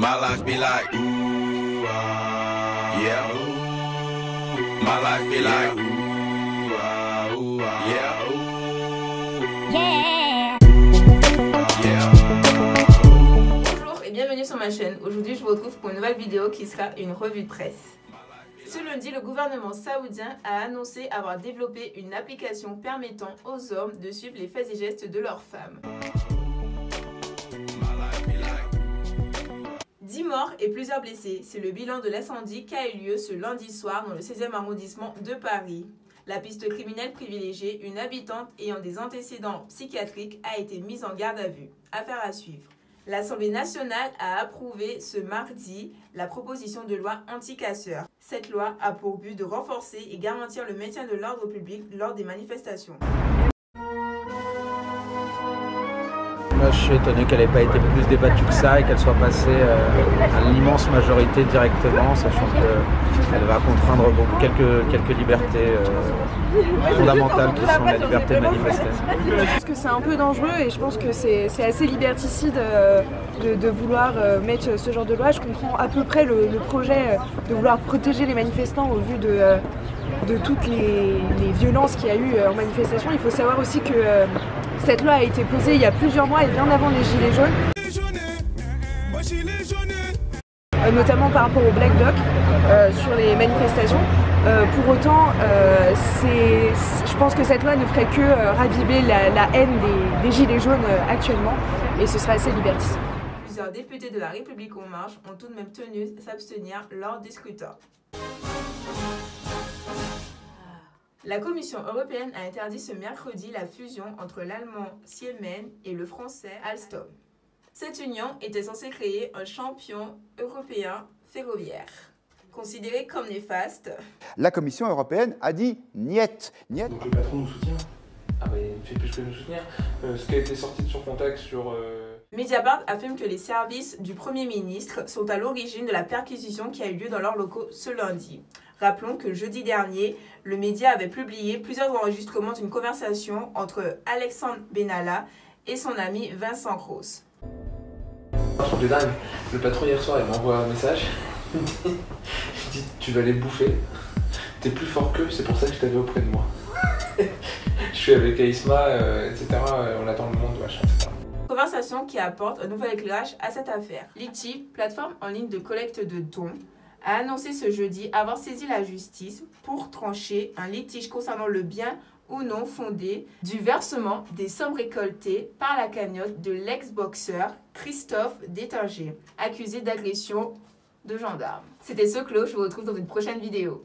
My life be like, ooh, yeah, ooh. My life be like, ooh, yeah, ooh. Yeah. Bonjour et bienvenue sur ma chaîne. Aujourd'hui, je vous retrouve pour une nouvelle vidéo qui sera une revue de presse. Ce lundi, le gouvernement saoudien a annoncé avoir développé une application permettant aux hommes de suivre les faits et gestes de leurs femmes. 10 morts et plusieurs blessés, c'est le bilan de l'incendie qui a eu lieu ce lundi soir dans le 16e arrondissement de Paris. La piste criminelle privilégiée, une habitante ayant des antécédents psychiatriques, a été mise en garde à vue. Affaire à suivre. L'Assemblée nationale a approuvé ce mardi la proposition de loi anti-casseurs. Cette loi a pour but de renforcer et garantir le maintien de l'ordre public lors des manifestations. Moi, je suis étonné qu'elle n'ait pas été plus débattue que ça et qu'elle soit passée à l'immense majorité directement, sachant qu'elle va contraindre quelques libertés fondamentales qui sont la liberté de manifester. Je pense que c'est un peu dangereux et je pense que c'est assez liberticide de vouloir mettre ce genre de loi. Je comprends à peu près le projet de vouloir protéger les manifestants au vu de toutes les violences qu'il y a eu en manifestation. Il faut savoir aussi que cette loi a été posée il y a plusieurs mois et bien avant les Gilets jaunes. Notamment par rapport au Black Bloc sur les manifestations. Pour autant, je pense que cette loi ne ferait que raviver la haine des Gilets jaunes actuellement et ce serait assez liberticide. Plusieurs députés de la République En Marche ont tout de même tenu à s'abstenir lors des scrutins. La Commission européenne a interdit ce mercredi la fusion entre l'allemand Siemens et le français Alstom. Cette union était censée créer un champion européen ferroviaire. Considéré comme néfaste, la Commission européenne a dit niet. Donc le patron nous soutient. Ah bah il ne fait plus que nous soutenir. Ce qui a été sorti de son contexte sur... Mediapart affirme que les services du Premier ministre sont à l'origine de la perquisition qui a eu lieu dans leurs locaux ce lundi. Rappelons que jeudi dernier, le média avait publié plusieurs enregistrements d'une conversation entre Alexandre Benalla et son ami Vincent Cros. Un truc de dingue. Le patron hier soir il m'envoie un message. Il dit tu vas les bouffer. T'es plus fort qu'eux, c'est pour ça que je t'avais auprès de moi. Je suis avec Aïsma, etc. On attend le monde, machin, etc. Conversation qui apporte un nouvel éclairage à cette affaire. Litchi, plateforme en ligne de collecte de dons, a annoncé ce jeudi avoir saisi la justice pour trancher un litige concernant le bien ou non fondé du versement des sommes récoltées par la cagnotte de l'ex-boxeur Christophe Détinger, accusé d'agression de gendarme. C'était ce clos, je vous retrouve dans une prochaine vidéo.